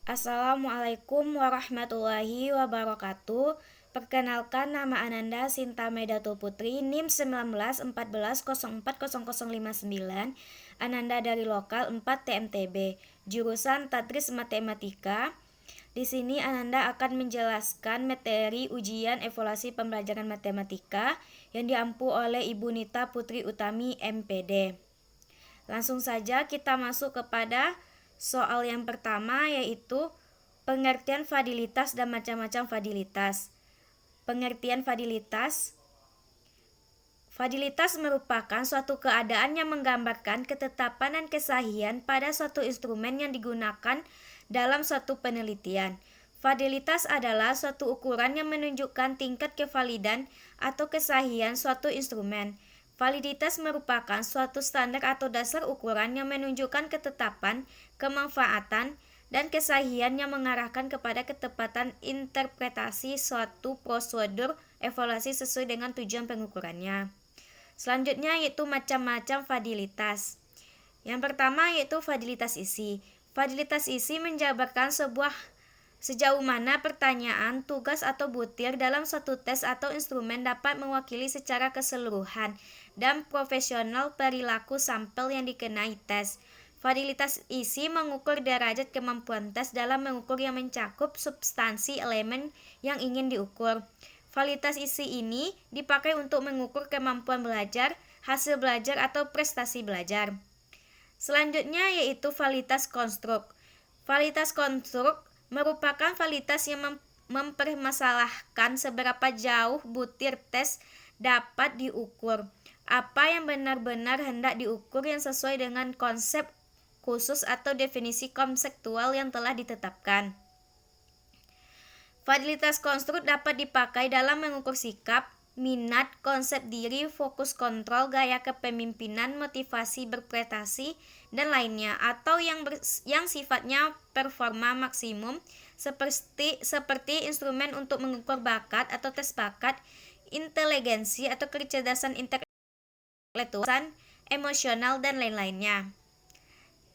Assalamualaikum warahmatullahi wabarakatuh. Perkenalkan, nama Ananda Sinta Medatul Putri, NIM 1914040059. Ananda dari lokal 4 TMTB, jurusan Tadris Matematika. Di sini Ananda akan menjelaskan materi ujian evaluasi pembelajaran matematika yang diampu oleh Ibu Nita Putri Utami, MPD. Langsung saja kita masuk kepada soal yang pertama, yaitu pengertian fadilitas dan macam-macam fadilitas. Pengertian fadilitas. Fadilitas merupakan suatu keadaan yang menggambarkan ketetapan dan kesahihan pada suatu instrumen yang digunakan dalam suatu penelitian. Fadilitas adalah suatu ukuran yang menunjukkan tingkat kevalidan atau kesahihan suatu instrumen. Validitas merupakan suatu standar atau dasar ukuran yang menunjukkan ketetapan, kemanfaatan, dan kesahihan yang mengarahkan kepada ketepatan interpretasi suatu prosedur evaluasi sesuai dengan tujuan pengukurannya. Selanjutnya yaitu macam-macam fadilitas. Yang pertama yaitu fadilitas isi. Fadilitas isi menjabarkan sejauh mana pertanyaan, tugas atau butir dalam suatu tes atau instrumen dapat mewakili secara keseluruhan dan profesional perilaku sampel yang dikenai tes. Fadilitas isi mengukur derajat kemampuan tes dalam mengukur yang mencakup substansi elemen yang ingin diukur. Validitas isi ini dipakai untuk mengukur kemampuan belajar, hasil belajar atau prestasi belajar. Selanjutnya yaitu validitas konstruk. Validitas konstruk merupakan validitas yang mempermasalahkan seberapa jauh butir tes dapat diukur, apa yang benar-benar hendak diukur yang sesuai dengan konsep khusus atau definisi konseptual yang telah ditetapkan. Validitas konstruk dapat dipakai dalam mengukur sikap, minat, konsep diri, fokus kontrol, gaya kepemimpinan, motivasi berprestasi, dan lainnya, atau yang sifatnya performa maksimum seperti instrumen untuk mengukur bakat atau tes bakat, inteligensi atau kecerdasan intelektual, emosional, dan lain-lainnya.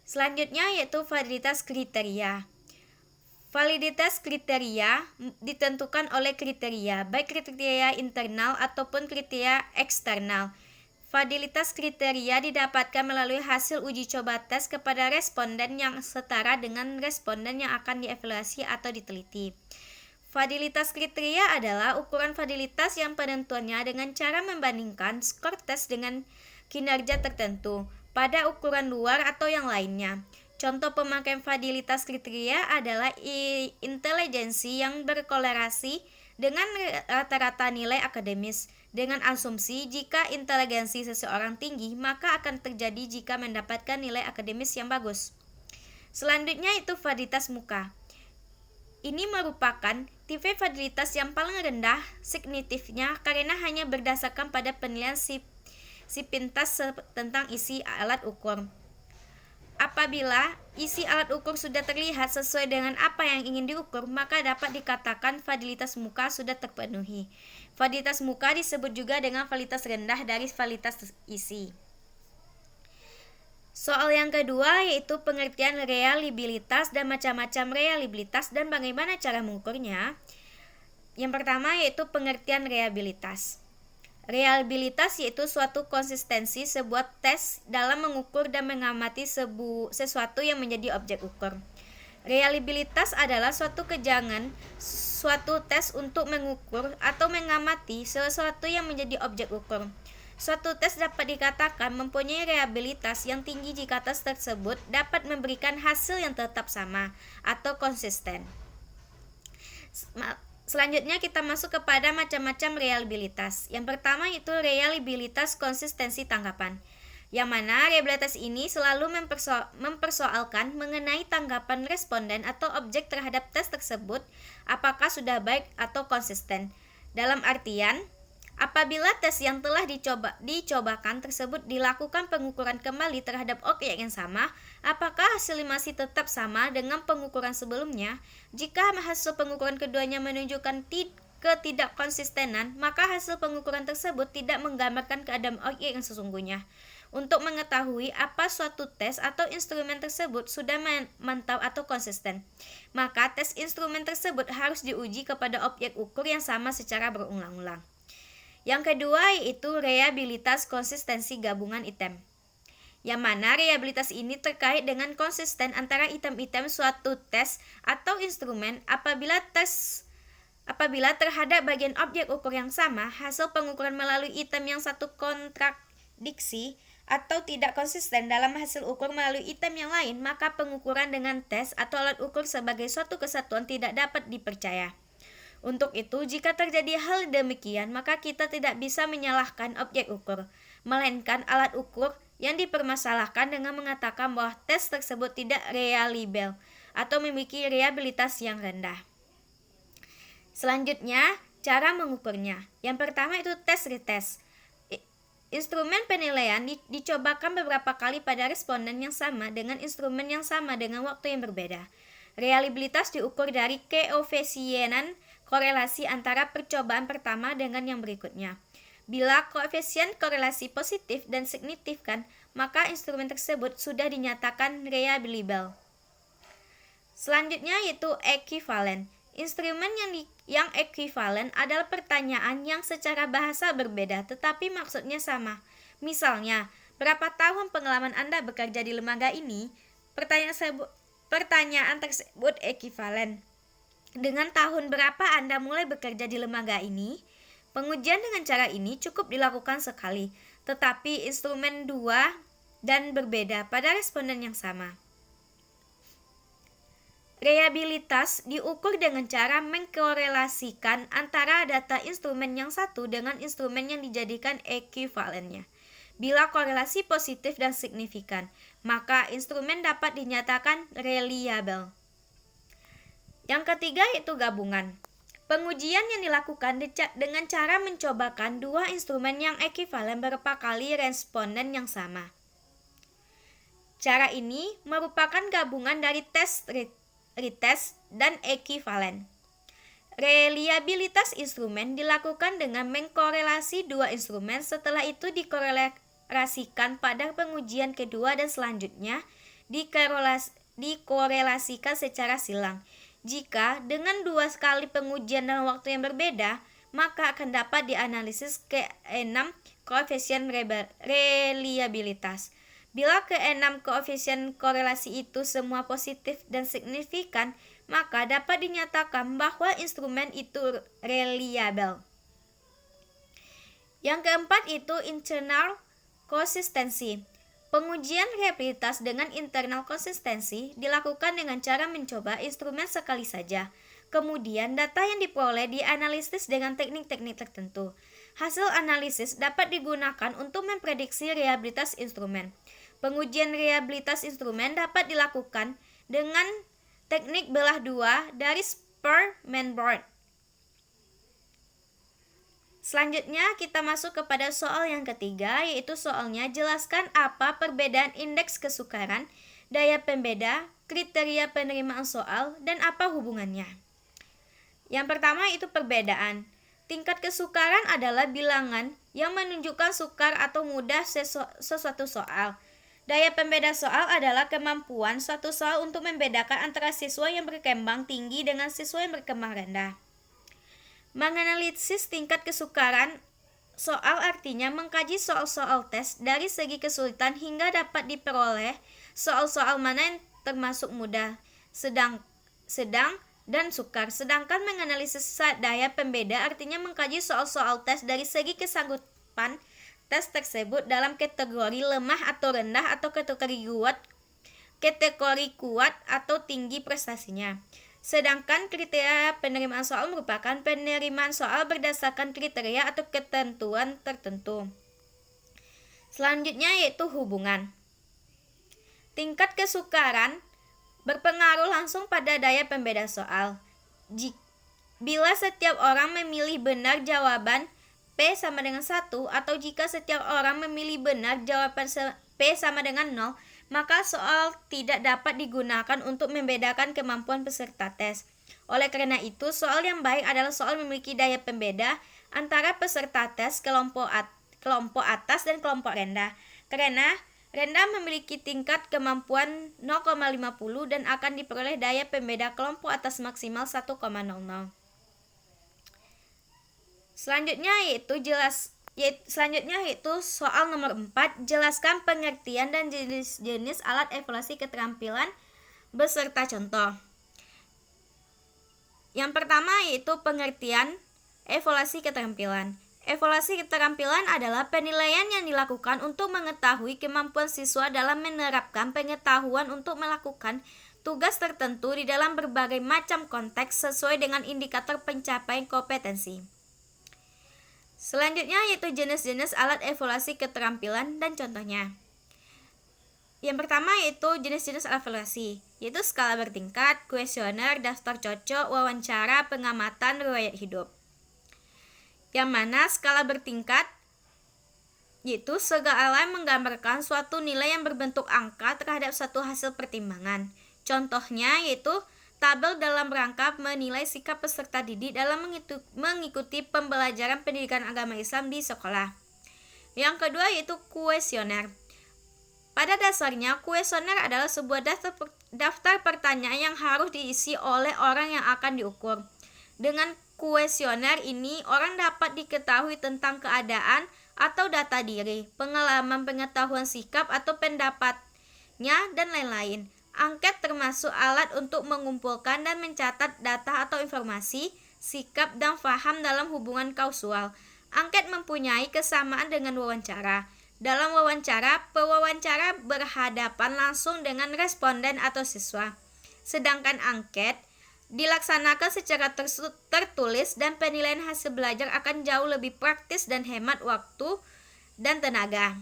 Selanjutnya yaitu validitas kriteria. Validitas kriteria ditentukan oleh kriteria, baik kriteria internal ataupun kriteria eksternal. Validitas kriteria didapatkan melalui hasil uji coba tes kepada responden yang setara dengan responden yang akan dievaluasi atau diteliti. Validitas kriteria adalah ukuran validitas yang penentuannya dengan cara membandingkan skor tes dengan kinerja tertentu pada ukuran luar atau yang lainnya. Contoh pemakaian validitas kriteria adalah intelijensi yang berkorelasi dengan rata-rata nilai akademis. Dengan asumsi jika inteligensi seseorang tinggi, maka akan terjadi jika mendapatkan nilai akademis yang bagus. Selanjutnya itu validitas muka. Ini merupakan tipe validitas yang paling rendah signifikannya karena hanya berdasarkan pada penilaian si pintas tentang isi alat ukur. Apabila isi alat ukur sudah terlihat sesuai dengan apa yang ingin diukur, maka dapat dikatakan validitas muka sudah terpenuhi. Validitas muka disebut juga dengan validitas rendah dari validitas isi. Soal yang kedua yaitu pengertian reliabilitas dan macam-macam reliabilitas dan bagaimana cara mengukurnya. Yang pertama yaitu pengertian reliabilitas. Reliabilitas yaitu suatu konsistensi sebuah tes dalam mengukur dan mengamati sesuatu yang menjadi objek ukur. Reliabilitas adalah suatu kejangan suatu tes untuk mengukur atau mengamati sesuatu yang menjadi objek ukur. Suatu tes dapat dikatakan mempunyai reliabilitas yang tinggi jika tes tersebut dapat memberikan hasil yang tetap sama atau konsisten. Selanjutnya kita masuk kepada macam-macam reliabilitas. Yang pertama itu reliabilitas konsistensi tanggapan, yang mana reliabilitas ini selalu mempersoalkan mengenai tanggapan responden atau objek terhadap tes tersebut apakah sudah baik atau konsisten. Dalam artian, apabila tes yang telah dicobakan tersebut dilakukan pengukuran kembali terhadap objek yang sama, apakah hasilnya masih tetap sama dengan pengukuran sebelumnya? Jika hasil pengukuran keduanya menunjukkan ketidakkonsistenan, maka hasil pengukuran tersebut tidak menggambarkan keadaan objek yang sesungguhnya. untuk mengetahui apa suatu tes atau instrumen tersebut sudah mantap atau konsisten. Maka tes instrumen tersebut harus diuji kepada objek ukur yang sama secara berulang-ulang. Yang kedua yaitu reliabilitas konsistensi gabungan item. Yang mana reliabilitas ini terkait dengan konsisten antara item-item suatu tes atau instrumen apabila terhadap bagian objek ukur yang sama, hasil pengukuran melalui item yang satu kontradiksi atau tidak konsisten dalam hasil ukur melalui item yang lain, maka pengukuran dengan tes atau alat ukur sebagai suatu kesatuan tidak dapat dipercaya. Untuk itu, jika terjadi hal demikian, maka kita tidak bisa menyalahkan objek ukur, melainkan alat ukur yang dipermasalahkan dengan mengatakan bahwa tes tersebut tidak reliable atau memiliki reliabilitas yang rendah. Selanjutnya, cara mengukurnya. Yang pertama itu tes retest. Instrumen penilaian dicobakan beberapa kali pada responden yang sama dengan instrumen yang sama dengan waktu yang berbeda. Reliabilitas diukur dari koefisienan korelasi antara percobaan pertama dengan yang berikutnya. Bila koefisien korelasi positif dan signifikan, maka instrumen tersebut sudah dinyatakan reliable. Selanjutnya yaitu ekivalen. Instrumen yang ekivalen adalah pertanyaan yang secara bahasa berbeda tetapi maksudnya sama. Misalnya, berapa tahun pengalaman Anda bekerja di lembaga ini? Pertanyaan tersebut ekivalen. Dengan tahun berapa Anda mulai bekerja di lembaga ini? Pengujian dengan cara ini cukup dilakukan sekali, tetapi instrumen dua dan berbeda pada responden yang sama. Reliabilitas diukur dengan cara mengkorelasikan antara data instrumen yang satu dengan instrumen yang dijadikan ekuivalennya. Bila korelasi positif dan signifikan, maka instrumen dapat dinyatakan reliable. Yang ketiga yaitu gabungan. Pengujian yang dilakukan dengan cara mencobakan dua instrumen yang ekivalen beberapa kali responden yang sama. Cara ini merupakan gabungan dari tes retest dan ekivalen. Reliabilitas instrumen dilakukan dengan mengkorelasi dua instrumen, setelah itu dikorelasikan pada pengujian kedua dan selanjutnya dikorelasikan secara silang. Jika dengan dua kali pengujian dalam waktu yang berbeda, maka akan dapat dianalisis ke-6 koefisien reliabilitas. Bila ke-6 koefisien korelasi itu semua positif dan signifikan, maka dapat dinyatakan bahwa instrumen itu reliable. Yang keempat itu internal konsistensi. Pengujian reliabilitas dengan internal konsistensi dilakukan dengan cara mencoba instrumen sekali saja. Kemudian data yang diperoleh dianalisis dengan teknik-teknik tertentu. Hasil analisis dapat digunakan untuk memprediksi reliabilitas instrumen. Pengujian reliabilitas instrumen dapat dilakukan dengan teknik belah dua dari Spearman-Board. Selanjutnya kita masuk kepada soal yang ketiga, yaitu soalnya jelaskan apa perbedaan indeks kesukaran, daya pembeda, kriteria penerimaan soal, dan apa hubungannya. Yang pertama itu perbedaan. Tingkat kesukaran adalah bilangan yang menunjukkan sukar atau mudah sesuatu soal. Daya pembeda soal adalah kemampuan suatu soal untuk membedakan antara siswa yang berkembang tinggi dengan siswa yang berkembang rendah. Menganalisis tingkat kesukaran soal artinya mengkaji soal-soal tes dari segi kesulitan hingga dapat diperoleh soal-soal mana yang termasuk mudah, sedang, dan sukar. Sedangkan menganalisis daya pembeda artinya mengkaji soal-soal tes dari segi kesanggupan tes tersebut dalam kategori lemah atau rendah atau kategori kuat atau tinggi prestasinya. Sedangkan kriteria penerimaan soal merupakan penerimaan soal berdasarkan kriteria atau ketentuan tertentu. Selanjutnya yaitu hubungan. Tingkat kesukaran berpengaruh langsung pada daya pembeda soal. Bila setiap orang memilih benar jawaban P sama dengan 1, atau jika setiap orang memilih benar jawaban P sama dengan 0, maka soal tidak dapat digunakan untuk membedakan kemampuan peserta tes. Oleh karena itu, soal yang baik adalah soal memiliki daya pembeda antara peserta tes kelompok atas dan kelompok rendah. karena rendah memiliki tingkat kemampuan 0,50 dan akan diperoleh daya pembeda kelompok atas maksimal 1,00. Selanjutnya yaitu soal nomor 4, jelaskan pengertian dan jenis-jenis alat evaluasi keterampilan beserta contoh. Yang pertama yaitu pengertian evaluasi keterampilan. Evaluasi keterampilan adalah penilaian yang dilakukan untuk mengetahui kemampuan siswa dalam menerapkan pengetahuan untuk melakukan tugas tertentu di dalam berbagai macam konteks sesuai dengan indikator pencapaian kompetensi. Selanjutnya yaitu jenis-jenis alat evaluasi keterampilan dan contohnya. Yang pertama yaitu jenis-jenis evaluasi, yaitu skala bertingkat, kuesioner, daftar cocok, wawancara, pengamatan, riwayat hidup. Yang mana skala bertingkat yaitu segala yang menggambarkan suatu nilai yang berbentuk angka terhadap suatu hasil pertimbangan. Contohnya yaitu tabel dalam rangka menilai sikap peserta didik dalam mengikuti pembelajaran pendidikan agama Islam di sekolah. Yang kedua yaitu kuesioner. Pada dasarnya, kuesioner adalah sebuah daftar pertanyaan yang harus diisi oleh orang yang akan diukur. Dengan kuesioner ini, orang dapat diketahui tentang keadaan atau data diri, pengalaman, pengetahuan sikap atau pendapatnya, dan lain-lain. Angket termasuk alat untuk mengumpulkan dan mencatat data atau informasi, sikap, dan paham dalam hubungan kausal. Angket mempunyai kesamaan dengan wawancara. Dalam wawancara, pewawancara berhadapan langsung dengan responden atau siswa. Sedangkan angket dilaksanakan secara tertulis dan penilaian hasil belajar akan jauh lebih praktis dan hemat waktu dan tenaga.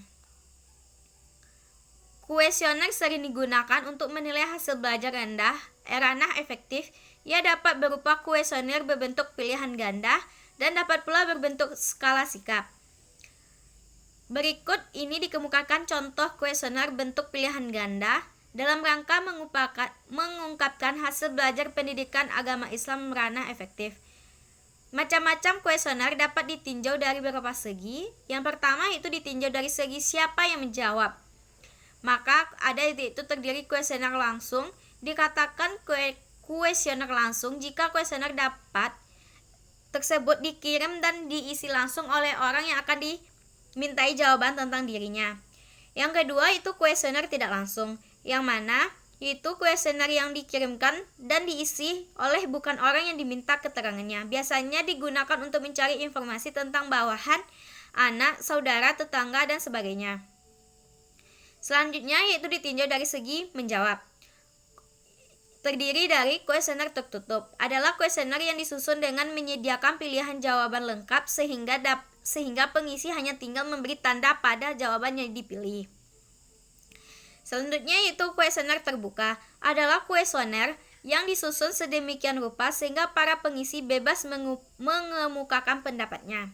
Kuesioner sering digunakan untuk menilai hasil belajar ranah efektif. Ia dapat berupa kuesioner berbentuk pilihan ganda dan dapat pula berbentuk skala sikap. Berikut ini dikemukakan contoh kuesioner bentuk pilihan ganda dalam rangka mengungkapkan hasil belajar pendidikan agama Islam ranah efektif. Macam-macam kuesioner dapat ditinjau dari beberapa segi. Yang pertama itu ditinjau dari segi siapa yang menjawab. Maka ada yaitu terdiri kuesioner langsung. Dikatakan kuesioner langsung jika kuesioner dapat tersebut dikirim dan diisi langsung oleh orang yang akan dimintai jawaban tentang dirinya. Yang kedua itu kuesioner tidak langsung, yang mana itu kuesioner yang dikirimkan dan diisi oleh bukan orang yang diminta keterangannya. Biasanya digunakan untuk mencari informasi tentang bawahan, anak, saudara, tetangga, dan sebagainya. Selanjutnya yaitu ditinjau dari segi menjawab. Terdiri dari kuesioner tertutup. Adalah kuesioner yang disusun dengan menyediakan pilihan jawaban lengkap sehingga pengisi hanya tinggal memberi tanda pada jawaban yang dipilih. Selanjutnya yaitu kuesioner terbuka. Adalah kuesioner yang disusun sedemikian rupa sehingga para pengisi bebas mengemukakan pendapatnya.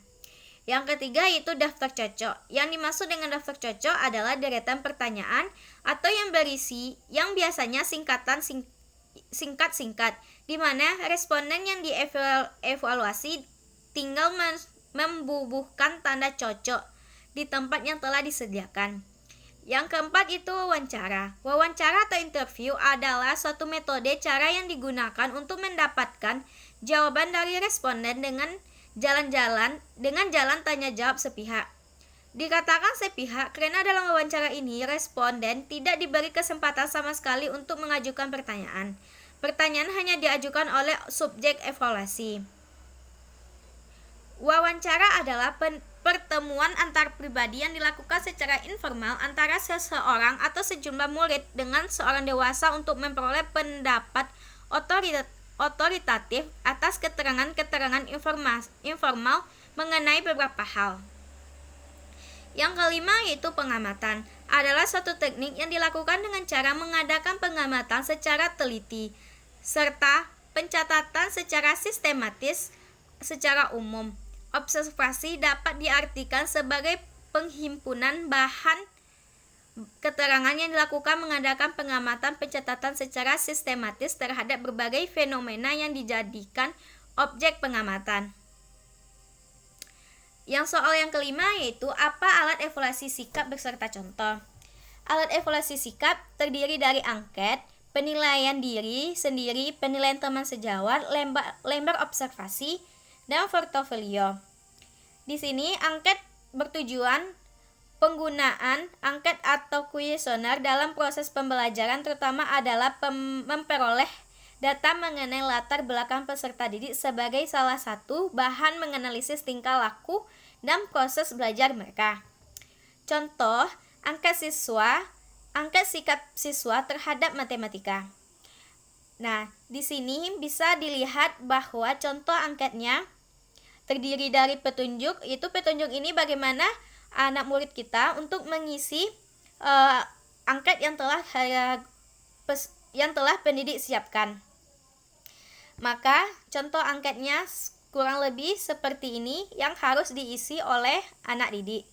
Yang ketiga yaitu daftar cocok. Yang dimaksud dengan daftar cocok adalah deretan pertanyaan atau yang berisi yang biasanya singkat-singkat, di mana responden yang dievaluasi tinggal membubuhkan tanda cocok di tempat yang telah disediakan. Yang keempat itu wawancara. Wawancara atau interview adalah suatu metode cara yang digunakan untuk mendapatkan jawaban dari responden dengan jalan tanya jawab sepihak. Dikatakan sepihak karena dalam wawancara ini responden tidak diberi kesempatan sama sekali untuk mengajukan pertanyaan. Pertanyaan hanya diajukan oleh subjek evaluasi. Wawancara adalah pertemuan antar pribadi yang dilakukan secara informal antara seseorang atau sejumlah murid dengan seorang dewasa untuk memperoleh pendapat otoritatif atas keterangan-keterangan informal mengenai beberapa hal. Yang kelima yaitu pengamatan. Adalah suatu teknik yang dilakukan dengan cara mengadakan pengamatan secara teliti serta pencatatan secara sistematis secara umum. Observasi dapat diartikan sebagai penghimpunan bahan keterangan yang dilakukan mengadakan pengamatan pencatatan secara sistematis terhadap berbagai fenomena yang dijadikan objek pengamatan. Yang soal yang kelima yaitu apa alat evaluasi sikap beserta contoh. Alat evaluasi sikap terdiri dari angket, penilaian diri sendiri, penilaian teman sejawat, lembar observasi, dan portofolio. Di sini angket bertujuan penggunaan angket atau kuesioner dalam proses pembelajaran terutama adalah memperoleh data mengenai latar belakang peserta didik sebagai salah satu bahan menganalisis tingkah laku dan proses belajar mereka. Contoh, angket sikap siswa terhadap matematika. Nah, di sini bisa dilihat bahwa contoh angketnya terdiri dari petunjuk. Itu petunjuk ini bagaimana anak murid kita untuk mengisi angket yang telah pendidik siapkan. Maka contoh angketnya kurang lebih seperti ini yang harus diisi oleh anak didik.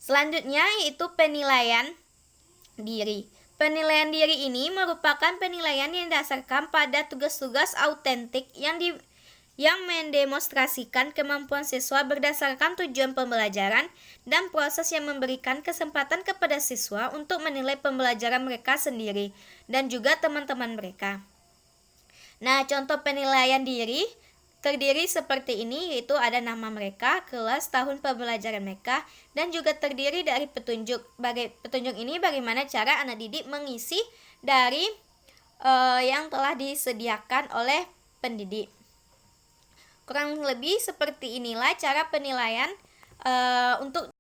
Selanjutnya yaitu penilaian diri. Penilaian diri ini merupakan penilaian yang didasarkan pada tugas-tugas autentik yang mendemonstrasikan kemampuan siswa berdasarkan tujuan pembelajaran dan proses yang memberikan kesempatan kepada siswa untuk menilai pembelajaran mereka sendiri dan juga teman-teman mereka. Nah, contoh penilaian diri terdiri seperti ini, yaitu ada nama mereka, kelas, tahun pembelajaran mereka, dan juga terdiri dari petunjuk. Petunjuk ini bagaimana cara anak didik mengisi dari yang telah disediakan oleh pendidik. Kurang lebih seperti inilah cara penilaian untuk.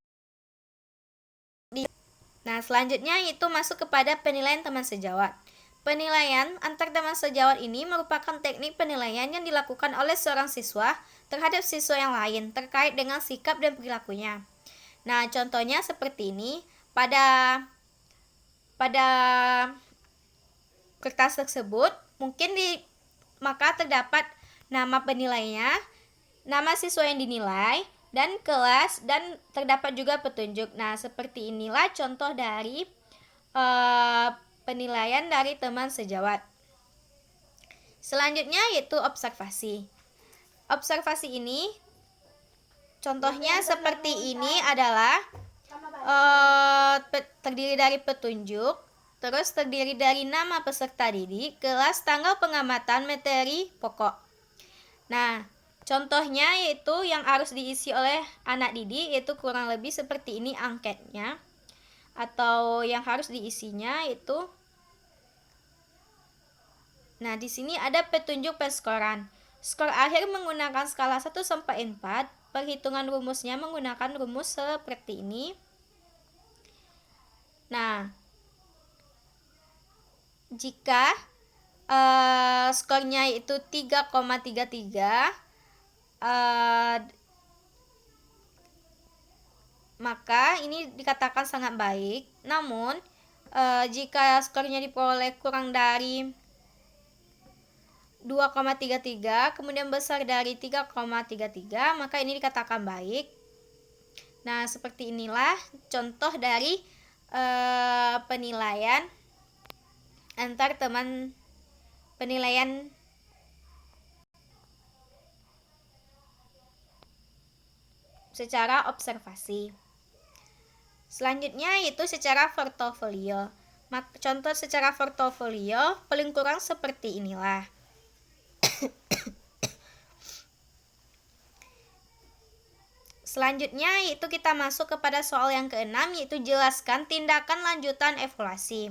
Nah, selanjutnya itu masuk kepada penilaian teman sejawat. Penilaian antar teman sejawat ini merupakan teknik penilaian yang dilakukan oleh seorang siswa terhadap siswa yang lain terkait dengan sikap dan perilakunya. Nah, contohnya seperti ini. Pada kertas tersebut maka terdapat nama penilainya, nama siswa yang dinilai, dan kelas, dan terdapat juga petunjuk. Nah, seperti inilah contoh dari penilaian dari teman sejawat. Selanjutnya yaitu observasi. Observasi ini contohnya seperti ini adalah terdiri dari petunjuk, terus terdiri dari nama peserta didik, kelas, tanggal pengamatan, materi pokok. Nah, contohnya yaitu yang harus diisi oleh anak didik yaitu kurang lebih seperti ini angketnya, atau yang harus diisinya itu. Nah, di sini ada petunjuk perskoran. Skor akhir menggunakan skala 1 sampai 4. Perhitungan rumusnya menggunakan rumus seperti ini. Nah, jika skornya itu 3,33, maka ini dikatakan sangat baik. Namun, jika skornya diperoleh kurang dari 2,33 kemudian besar dari 3,33, maka ini dikatakan baik. Nah, seperti inilah contoh dari penilaian antar teman, penilaian secara observasi. Selanjutnya yaitu secara portofolio. Contoh secara portofolio paling kurang seperti inilah. Selanjutnya yaitu kita masuk kepada soal yang keenam, yaitu jelaskan tindakan lanjutan evaluasi.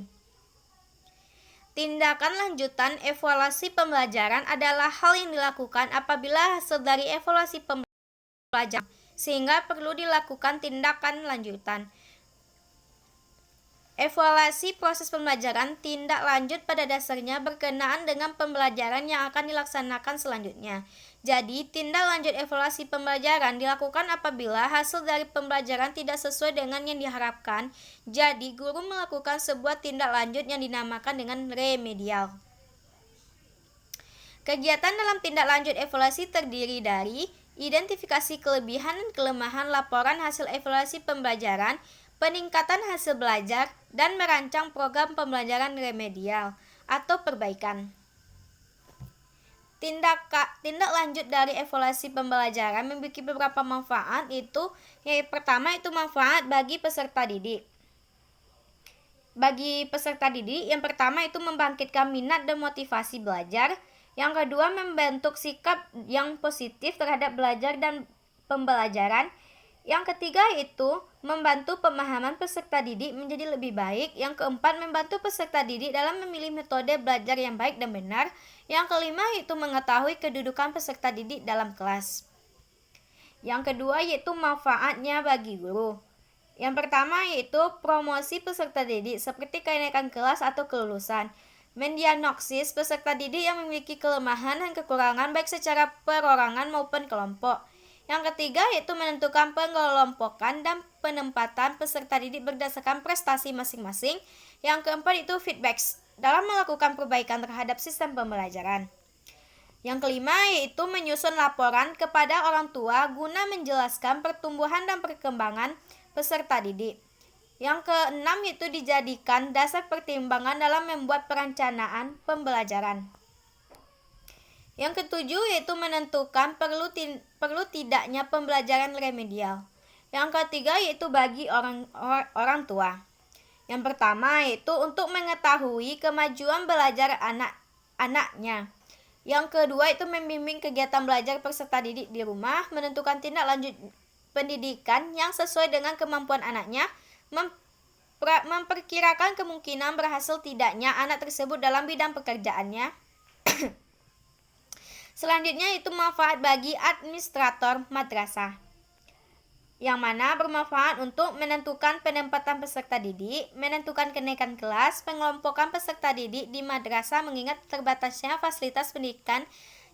Tindakan lanjutan evaluasi pembelajaran adalah hal yang dilakukan apabila hasil dari evaluasi pembelajaran sehingga perlu dilakukan tindakan lanjutan. Evaluasi proses pembelajaran tindak lanjut pada dasarnya berkenaan dengan pembelajaran yang akan dilaksanakan selanjutnya. Jadi, tindak lanjut evaluasi pembelajaran dilakukan apabila hasil dari pembelajaran tidak sesuai dengan yang diharapkan. Jadi, guru melakukan sebuah tindak lanjut yang dinamakan dengan remedial. Kegiatan dalam tindak lanjut evaluasi terdiri dari identifikasi kelebihan dan kelemahan laporan hasil evaluasi pembelajaran, peningkatan hasil belajar, dan merancang program pembelajaran remedial atau perbaikan. Tindak lanjut dari evaluasi pembelajaran memiliki beberapa manfaat, yang pertama itu manfaat bagi peserta didik. Bagi peserta didik, yang pertama itu membangkitkan minat dan motivasi belajar. Yang kedua, membentuk sikap yang positif terhadap belajar dan pembelajaran. Yang ketiga itu membantu pemahaman peserta didik menjadi lebih baik. Yang keempat, membantu peserta didik dalam memilih metode belajar yang baik dan benar. Yang kelima itu mengetahui kedudukan peserta didik dalam kelas. Yang kedua yaitu manfaatnya bagi guru. Yang pertama yaitu promosi peserta didik seperti kenaikan kelas atau kelulusan. Mendiagnosis peserta didik yang memiliki kelemahan dan kekurangan baik secara perorangan maupun kelompok. Yang ketiga yaitu menentukan pengelompokan dan penempatan peserta didik berdasarkan prestasi masing-masing. Yang keempat itu feedback dalam melakukan perbaikan terhadap sistem pembelajaran. Yang kelima yaitu menyusun laporan kepada orang tua guna menjelaskan pertumbuhan dan perkembangan peserta didik. Yang keenam itu dijadikan dasar pertimbangan dalam membuat perencanaan pembelajaran. Yang ketujuh yaitu menentukan perlu tidaknya pembelajaran remedial. Yang ketiga yaitu bagi orang tua. Yang pertama yaitu untuk mengetahui kemajuan belajar anaknya. Yang kedua itu membimbing kegiatan belajar peserta didik di rumah, menentukan tindak lanjut pendidikan yang sesuai dengan kemampuan anaknya, memperkirakan kemungkinan berhasil tidaknya anak tersebut dalam bidang pekerjaannya. Selanjutnya itu manfaat bagi administrator madrasah, yang mana bermanfaat untuk menentukan penempatan peserta didik, menentukan kenaikan kelas, pengelompokan peserta didik di madrasah mengingat terbatasnya fasilitas pendidikan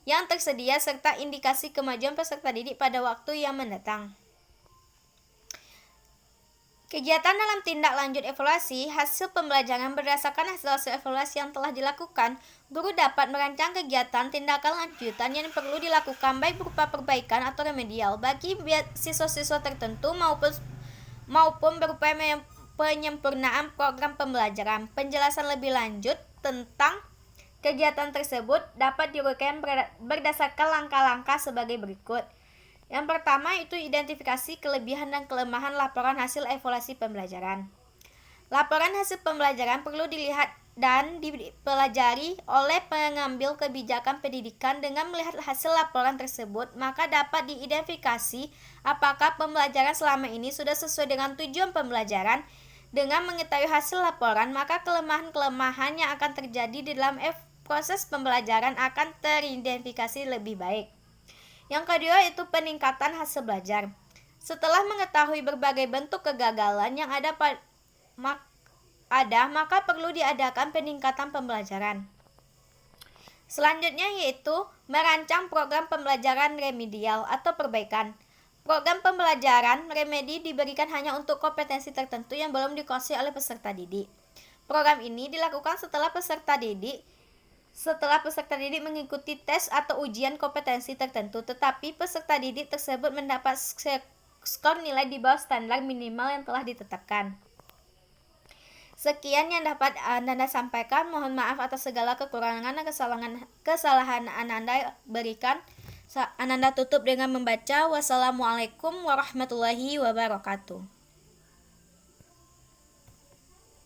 yang tersedia serta indikasi kemajuan peserta didik pada waktu yang mendatang. Kegiatan dalam tindak lanjut evaluasi hasil pembelajaran berdasarkan hasil evaluasi yang telah dilakukan, guru dapat merancang kegiatan tindakan lanjutan yang perlu dilakukan baik berupa perbaikan atau remedial bagi siswa-siswa tertentu maupun berupa penyempurnaan program pembelajaran. Penjelasan lebih lanjut tentang kegiatan tersebut dapat diuraikan berdasarkan langkah-langkah sebagai berikut. Yang pertama itu identifikasi kelebihan dan kelemahan laporan hasil evaluasi pembelajaran. Laporan hasil pembelajaran perlu dilihat dan dipelajari oleh pengambil kebijakan pendidikan. Dengan melihat hasil laporan tersebut, maka dapat diidentifikasi apakah pembelajaran selama ini sudah sesuai dengan tujuan pembelajaran. Dengan mengetahui hasil laporan, maka kelemahan-kelemahan yang akan terjadi di dalam proses pembelajaran akan teridentifikasi lebih baik. Yang kedua itu peningkatan hasil belajar. Setelah mengetahui berbagai bentuk kegagalan yang ada, maka perlu diadakan peningkatan pembelajaran. Selanjutnya yaitu merancang program pembelajaran remedial atau perbaikan. Program pembelajaran remedi diberikan hanya untuk kompetensi tertentu yang belum dikuasai oleh peserta didik. Program ini dilakukan setelah peserta didik mengikuti tes atau ujian kompetensi tertentu, tetapi peserta didik tersebut mendapat skor nilai di bawah standar minimal yang telah ditetapkan. Sekian yang dapat Ananda sampaikan. Mohon maaf atas segala kekurangan dan kesalahan Ananda berikan. Ananda tutup dengan membaca Wassalamualaikum warahmatullahi wabarakatuh.